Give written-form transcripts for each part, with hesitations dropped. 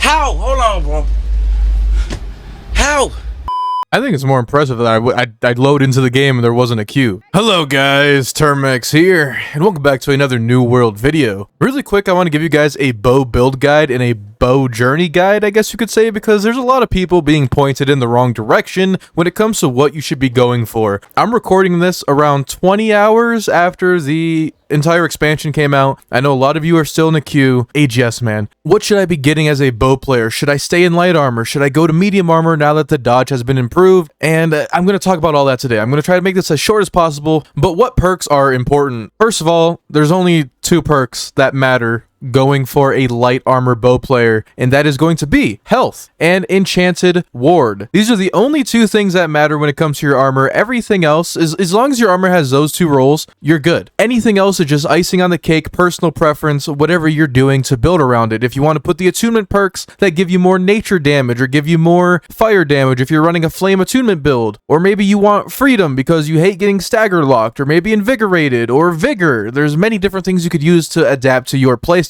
How? Hold on, bro. How? I think it's more impressive that I'd load into the game and there wasn't a queue. Hello guys, Termex here, and welcome back to another New World video. Really quick, I want to give you guys a bow build guide and a bow journey guide, I guess you could say, because there's a lot of people being pointed in the wrong direction when it comes to what you should be going for. I'm recording this around 20 hours after the entire expansion came out. I know a lot of you are still in the queue. AGS, man. What should I be getting as a bow player? Should I stay in light armor? Should I go to medium armor now that the dodge has been improved? And I'm going to talk about all that today. I'm going to try to make this as short as possible, but what perks are important? First of all, there's only 2 perks that matter going for a light armor bow player, and that is going to be health and enchanted ward. These are the only 2 things that matter when it comes to your armor. Everything else is, as long as your armor has those 2 roles, you're good. Anything else is just icing on the cake, personal preference, whatever you're doing to build around it. If you want to put the attunement perks that give you more nature damage or give you more fire damage, if you're running a flame attunement build, or maybe you want freedom because you hate getting stagger locked, or maybe invigorated or vigor. There's many different things you could use to adapt to your playstyle.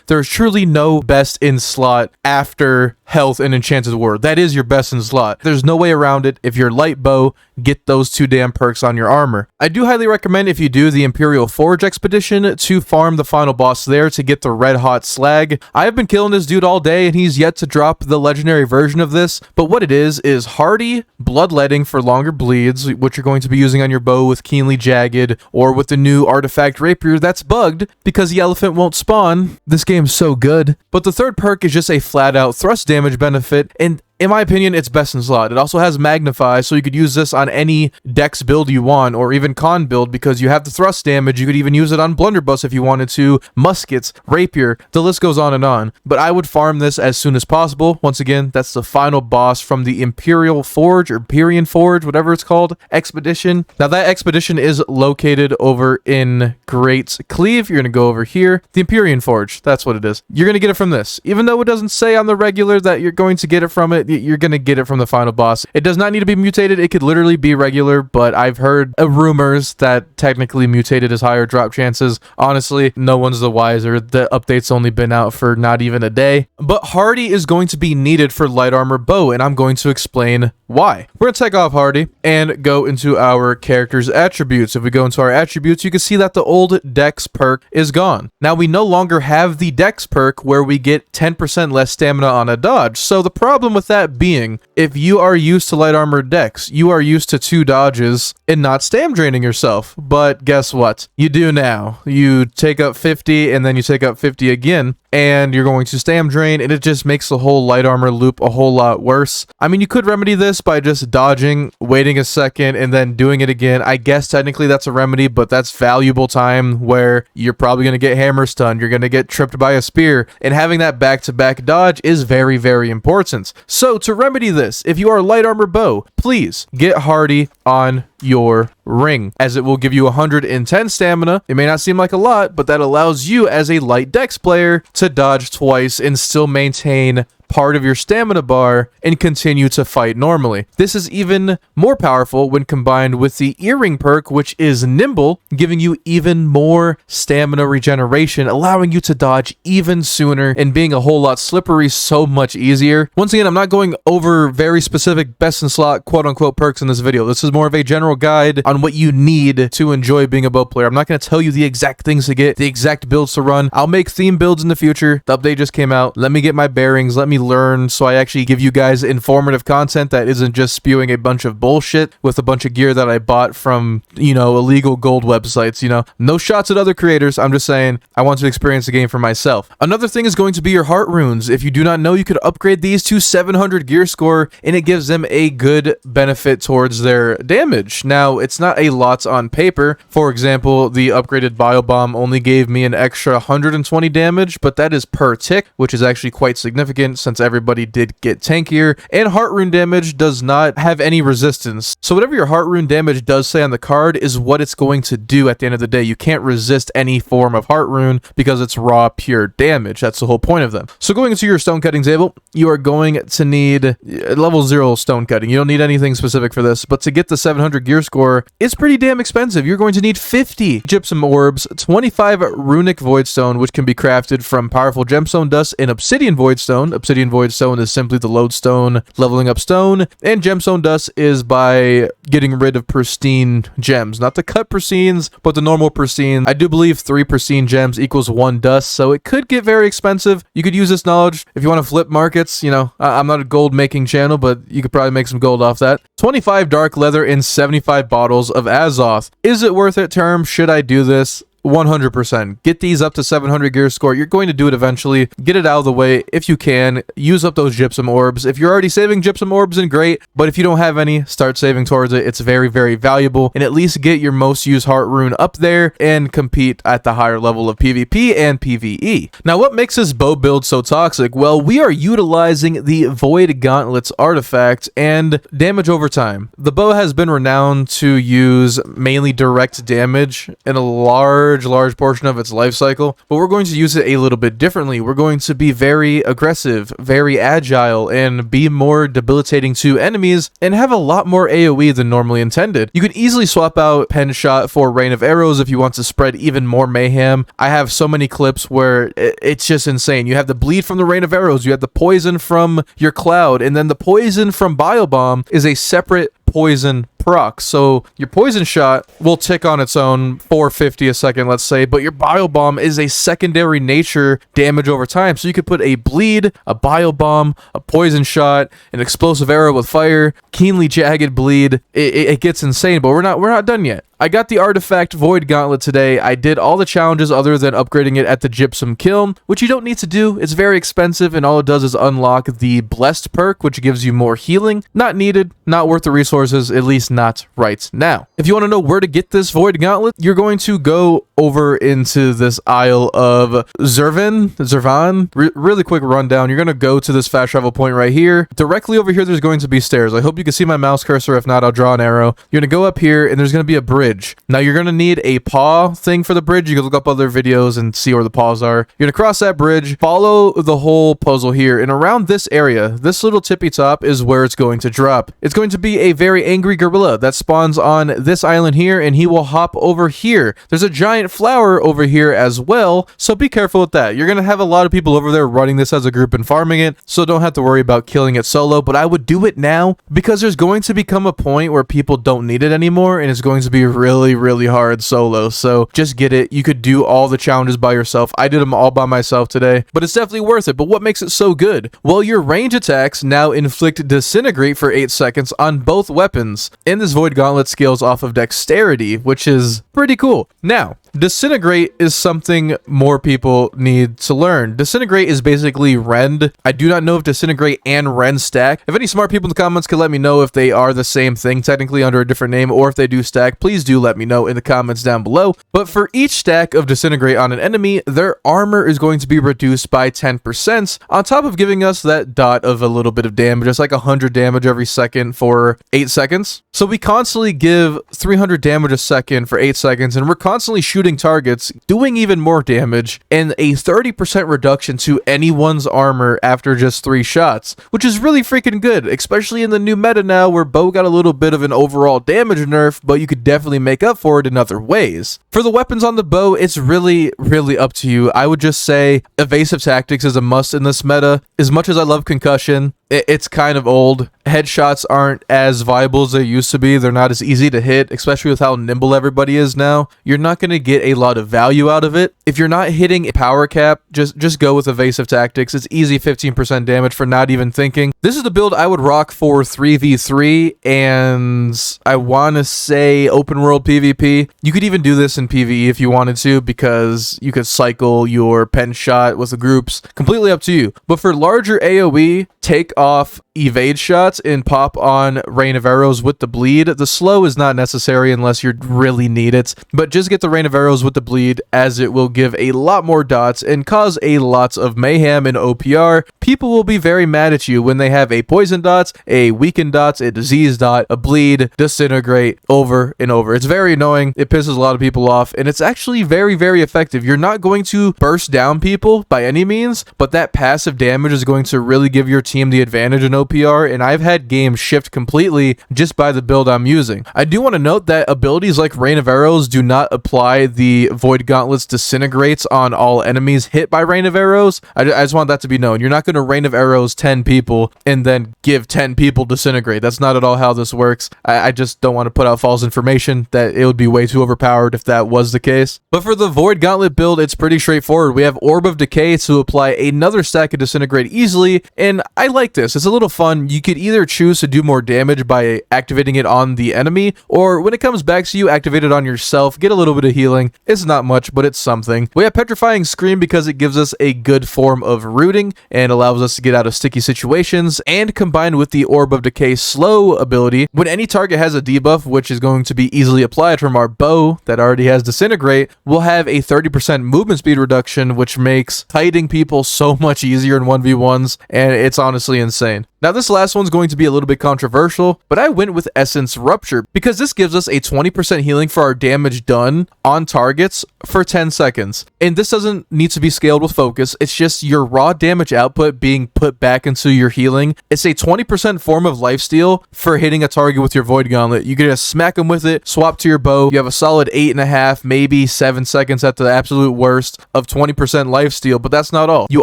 There's truly no best in slot after health and enchanted ward. That is your best in slot. There's no way around it. If you're light bow, get those 2 damn perks on your armor. I do highly recommend, if you do the Imperial Forge expedition, to farm the final boss there to get the red hot slag. I have been killing this dude all day and he's yet to drop the legendary version of this, but what it is HEARTY bloodletting for longer bleeds, which you're going to be using on your bow with keenly jagged, or with the new artifact rapier that's bugged because the elephant won't spawn. This game's so good. But the 3rd perk is just a flat out thrust damage benefit, and in my opinion, it's best in slot. It also has Magnify, so you could use this on any dex build you want, or even con build, because you have the thrust damage. You could even use it on Blunderbuss if you wanted to, muskets, rapier, the list goes on and on. But I would farm this as soon as possible. Once again, that's the final boss from the Imperial Forge, or Empyrean Forge, whatever it's called, expedition. Now that expedition is located over in Great Cleave. You're going to go over here. The Empyrean Forge, that's what it is. You're going to get it from this. Even though it doesn't say on the regular that you're going to get it from it, you're going to get it from the final boss. It does not need to be mutated. It could literally be regular, but I've heard rumors that technically mutated is higher drop chances. Honestly, no one's the wiser. The update's only been out for not even a day. But HEARTY is going to be needed for light armor bow, and I'm going to explain why. We're going to take off HEARTY and go into our character's attributes. If we go into our attributes, you can see that the old Dex perk is gone. Now we no longer have the Dex perk where we get 10% less stamina on a dodge. So the problem with that being, if you are used to light armor dex, you are used to 2 dodges and not stam draining yourself. But guess what? You do now. You take up 50 and then you take up 50 again, and you're going to stam drain, and it just makes the whole light armor loop a whole lot worse. I mean, you could remedy this by just dodging, waiting a second, and then doing it again. I guess technically that's a remedy, but that's valuable time where you're probably going to get hammer stunned, you're going to get tripped by a spear, and having that back-to-back dodge is very, very important. So to remedy this, if you are light armor bow, please get HEARTY on your ring, as it will give you 110 stamina. It may not seem like a lot, but that allows you as a light dex player to dodge twice and still maintain part of your stamina bar and continue to fight normally. This is even more powerful when combined with the earring perk, which is nimble, giving you even more stamina regeneration, allowing you to dodge even sooner and being a whole lot slippery so much easier. Once again, I'm not going over very specific best in slot quote-unquote perks in this video. This is more of a general guide on what you need to enjoy being a bow player. I'm not going to tell you the exact things to get, the exact builds to run. I'll make theme builds in the future. The update just came out. Let me get my bearings. Let me learn, so I actually give you guys informative content that isn't just spewing a bunch of bullshit with a bunch of gear that I bought from, illegal gold websites. No shots at other creators. I'm just saying I want to experience the game for myself. Another thing is going to be your Heartrunes. If you do not know, you could upgrade these to 700 gear score, and it gives them a good benefit towards their damage. Now, it's not a lot on paper. For example, the upgraded Bio Bomb only gave me an extra 120 damage, but that is per tick, which is actually quite significant since everybody did get tankier, and Heartrune damage does not have any resistance. So whatever your Heartrune damage does say on the card is what it's going to do at the end of the day. You can't resist any form of Heartrune because it's raw, pure damage. That's the whole point of them. So going into your stone cutting table, you are going to need level 0 stone cutting. You don't need anything specific for this, but to get the 700 gear score, it's pretty damn expensive. You're going to need 50 gypsum orbs, 25 runic voidstone, which can be crafted from powerful gemstone dust, and obsidian voidstone. Obsidian voidstone is simply the lodestone leveling up stone, and gemstone dust is by getting rid of pristine gems. Not the cut pristines, but the normal pristine. I do believe 3 pristine gems equals 1 dust, so it could get very expensive. You could use this knowledge if you want to flip markets. You know, I'm not a gold making channel, but you could probably make some gold off that. 25 dark leather and 75 bottles of Azoth. Is it worth it, Term? Should I do this? 100%. Get these up to 700 gear score. You're going to do it eventually. Get it out of the way if you can. Use up those gypsum orbs. If you're already saving gypsum orbs, then great. But if you don't have any, start saving towards it. It's very, very valuable. And at least get your most used heart rune up there and compete at the higher level of PvP and PvE. Now, what makes this bow build so toxic? Well, we are utilizing the Void Gauntlet's artifact and damage over time. The bow has been renowned to use mainly direct damage in a large portion of its life cycle, but we're going to use it a little bit differently. We're going to be very aggressive, very agile, and be more debilitating to enemies and have a lot more AoE than normally intended. You could easily swap out pen shot for rain of arrows if you want to spread even more mayhem. I have so many clips where it's just insane. You have the bleed from the rain of arrows, you have the poison from your cloud, and then the poison from biobomb is a separate poison proc. So your poison shot will tick on its own 450 a second, let's say, but your biobomb is a secondary nature damage over time. So you could put a bleed, a biobomb, a poison shot, an explosive arrow with fire, keenly jagged bleed. It gets insane, but we're not done yet. I got the artifact Void Gauntlet today. I did all the challenges other than upgrading it at the Gypsum Kiln, which you don't need to do. It's very expensive, and all it does is unlock the Blessed perk, which gives you more healing. Not needed, not worth the resources, at least not right now. If you want to know where to get this Void Gauntlet, you're going to go over into this Isle of Zervan. Really quick rundown. You're going to go to this fast travel point right here. Directly over here, there's going to be stairs. I hope you can see my mouse cursor. If not, I'll draw an arrow. You're going to go up here, and there's going to be a bridge. Now you're going to need a paw thing for the bridge. You can look up other videos and see where the paws are. You're going to cross that bridge, follow the whole puzzle here, and around this area, this little tippy top is where it's going to drop. It's going to be a very angry gorilla that spawns on this island here, and he will hop over here. There's a giant flower over here as well, so be careful with that. You're going to have a lot of people over there running this as a group and farming it, so don't have to worry about killing it solo, but I would do it now because there's going to become a point where people don't need it anymore, and it's going to be really hard solo. So just get it. You could do all the challenges by yourself. I did them all by myself today, but it's definitely worth it. But what makes it so good? Well, your range attacks now inflict disintegrate for 8 seconds on both weapons, and this Void Gauntlet scales off of dexterity, which is pretty cool. Now, disintegrate is something more people need to learn. Disintegrate is basically Rend. I do not know if disintegrate and Rend stack. If any smart people in the comments could let me know if they are the same thing technically under a different name, or if they do stack, please do let me know in the comments down below. But for each stack of disintegrate on an enemy, their armor is going to be reduced by 10%, on top of giving us that dot of a little bit of damage. It's like 100 damage every second for 8 seconds. So we constantly give 300 damage a second for 8 seconds, and we're constantly shooting targets, doing even more damage, and a 30% reduction to anyone's armor after just 3 shots, which is really freaking good, especially in the new meta now where bow got a little bit of an overall damage nerf, but you could definitely make up for it in other ways. For the weapons on the bow, it's really up to you. I would just say evasive tactics is a must in this meta. As much as I love concussion, it's kind of old. Headshots aren't as viable as they used to be. They're not as easy to hit, especially with how nimble everybody is now. You're not going to get a lot of value out of it. If you're not hitting a power cap, just go with evasive tactics. It's easy 15% damage for not even thinking. This is the build I would rock for 3v3, and I want to say open world PvP. You could even do this in PvE if you wanted to, because you could cycle your pen shot with the groups. Completely up to you. But for larger AoE, take off evade shots and pop on rain of arrows with the bleed. The slow is not necessary unless you really need it, but just get the rain of arrows with the bleed, as it will give a lot more dots and cause a lot of mayhem in OPR. People will be very mad at you when they have a poison dot, a weakened dot, a disease dot, a bleed, disintegrate over and over. It's very annoying. It pisses a lot of people off, and it's actually very effective. You're not going to burst down people by any means, but that passive damage is going to really give your team team the advantage in OPR, and I've had games shift completely just by the build I'm using. I do want to note that abilities like Rain of Arrows do not apply the Void Gauntlet's disintegrates on all enemies hit by Rain of Arrows. I just want that to be known. You're not going to Rain of Arrows 10 people and then give 10 people disintegrate. That's not at all how this works. I just don't want to put out false information that it would be way too overpowered if that was the case. But for the Void Gauntlet build, it's pretty straightforward. We have Orb of Decay to apply another stack of disintegrate easily, and I like this. It's a little fun. You could either choose to do more damage by activating it on the enemy, or when it comes back to you, activate it on yourself, get a little bit of healing. It's not much, but it's something. We have Petrifying Scream because it gives us a good form of rooting and allows us to get out of sticky situations, and combined with the Orb of Decay slow ability, when any target has a debuff, which is going to be easily applied from our bow that already has disintegrate, we'll have a 30% movement speed reduction, which makes kiting people so much easier in 1v1s, and it's honestly insane. Now this last one's going to be a little bit controversial, but I went with Essence Rupture because this gives us a 20% healing for our damage done on targets for 10 seconds. And this doesn't need to be scaled with focus, it's just your raw damage output being put back into your healing. It's a 20% form of lifesteal for hitting a target with your Void Gauntlet. You can just smack them with it, swap to your bow, you have a solid 8.5, maybe 7 seconds at the absolute worst of 20% lifesteal, but that's not all. You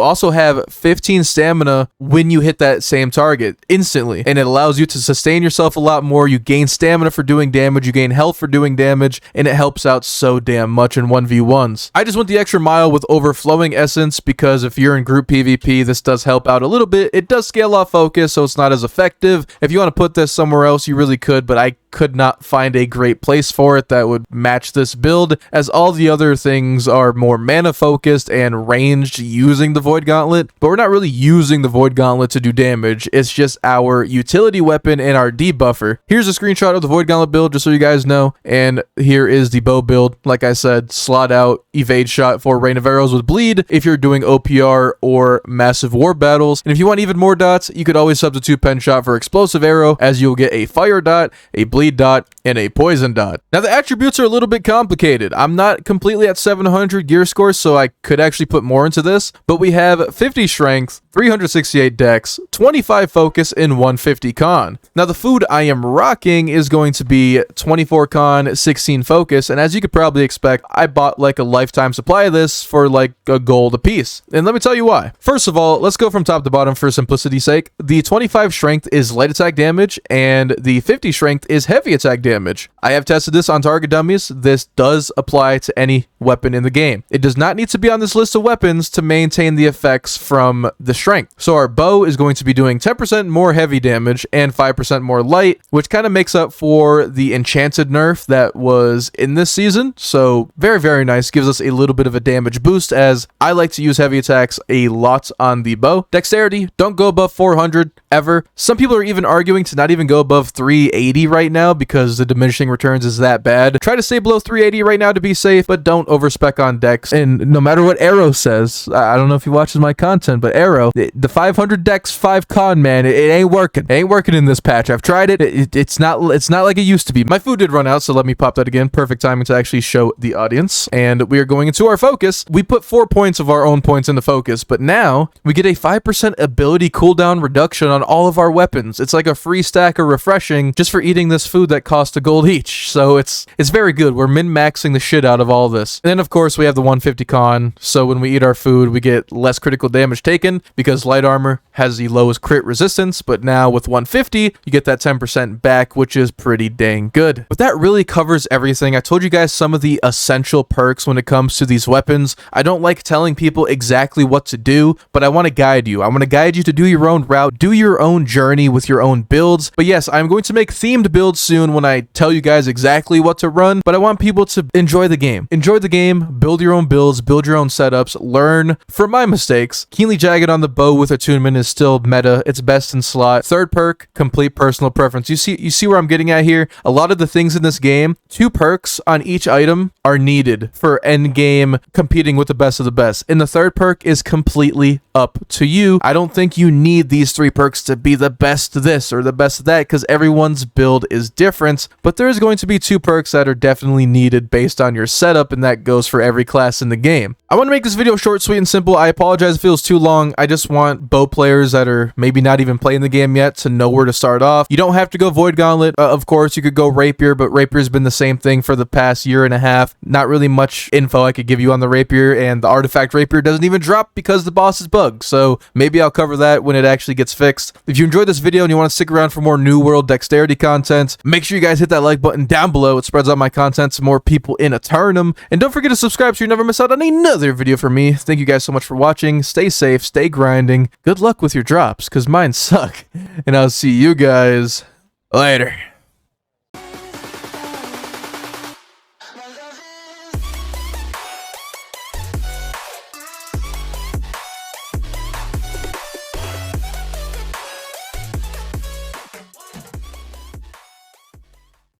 also have 15 stamina when you hit that same target instantly, and it allows you to sustain yourself a lot more. You gain stamina for doing damage, you gain health for doing damage, and it helps out so damn much in 1v1s. I just went the extra mile with Overflowing Essence because if you're in group PvP, this does help out a little bit. It does scale off focus, so it's not as effective. If you want to put this somewhere else, you really could, but I could not find a great place for it that would match this build, as all the other things are more mana focused and ranged using the Void Gauntlet, but we're not really using the Void Gauntlet to do damage. It's just our utility weapon and our debuffer. Here's a screenshot of the Void Gauntlet build just so you guys know, and here is the bow build. Like I said, slot out evade shot for Rain of Arrows with bleed if you're doing OPR or massive war battles, and if you want even more dots, you could always substitute pen shot for explosive arrow, as you'll get a fire dot, a bleed dot, and a poison dot. Now the attributes are a little bit complicated. I'm not completely at 700 gear score, so I could actually put more into this, but we have 50 strength, 368 dex, 25 focus, and 150 con. Now the food I am rocking is going to be 24 con, 16 focus, and as you could probably expect, I bought like a lifetime supply of this for like a gold a piece. And let me tell you why. First of all, let's go from top to bottom for simplicity's sake. The 25 strength is light attack damage, and the 50 strength is heavy attack damage. I have tested this on target dummies. This does apply to any weapon in the game. It does not need to be on this list of weapons to maintain the effects from the strength. So our bow is going to be doing 10% more heavy damage and 5% more light, which kind of makes up for the enchanted nerf that was in this season. So very, very nice. Gives us a little bit of a damage boost, as I like to use heavy attacks a lot on the bow. Dexterity, don't go above 400 ever. Some people are even arguing to not even go above 380 right now because the diminishing returns is that bad. Try to stay below 380 right now to be safe, but don't overspec on dex. And no matter what Arrow says, I don't know if he watches my content, but Arrow, the 500 dex 5 con, man, it ain't working. It ain't working in this patch. I've tried it. It's not like it used to be. My food did run out, so let me pop that again. Perfect timing to actually show the audience. And we are going into our focus. We put 4 points of our own points into focus, but now we get a 5% ability cooldown reduction on all of our weapons. It's like a free stack of refreshing just for eating this food that costs a gold each. So it's very good. We're min-maxing the shit out of all this. And then of course we have the 150 con, so when we eat our food we get less critical damage taken because light armor has the lowest crit resistance, but now with 150 you get that 10% back, which is pretty dang good. But that really covers everything. I told you guys some of the essential perks when it comes to these weapons. I don't like telling people exactly what to do, but I want to guide you. I want to guide you to do your own route, do your own journey with your own builds. But yes, I'm going to make themed builds soon when I tell you guys exactly what to run, but I want people to enjoy the game. Enjoy the game, build your own builds, build your own setups, learn from my mistakes. Keenly Jagged on the bow with attunement is still meta. It's best in slot. Third perk, complete personal preference. You see where I'm getting at here? A lot of the things in this game, 2 perks on each item are needed for end game competing with the best of the best. And the third perk is completely up to you. I don't think you need these 3 perks to be the best this or the best that, because everyone's build is different, but there is going to be 2 perks that are definitely needed based on your setup, and that goes for every class in the game. I want to make this video short, sweet, and simple. I apologize if it feels too long. I just want bow players that are maybe not even playing the game yet to know where to start off. You don't have to go Void Gauntlet. Of course, you could go Rapier, but Rapier's been the same thing for the past year and a half. Not really much info I could give you on the Rapier, and the Artifact Rapier doesn't even drop because the boss is bugged, so maybe I'll cover that when it actually gets fixed. If you enjoyed this video and you want to stick around for more New World Dexterity content, make sure you guys hit that like button down below. It spreads out my content to more people in Eternum, and don't forget to subscribe so you never miss out on another video from me. Thank you guys so much for watching. Stay safe, stay grinding. Good luck with your drops, because mine suck. And I'll see you guys later.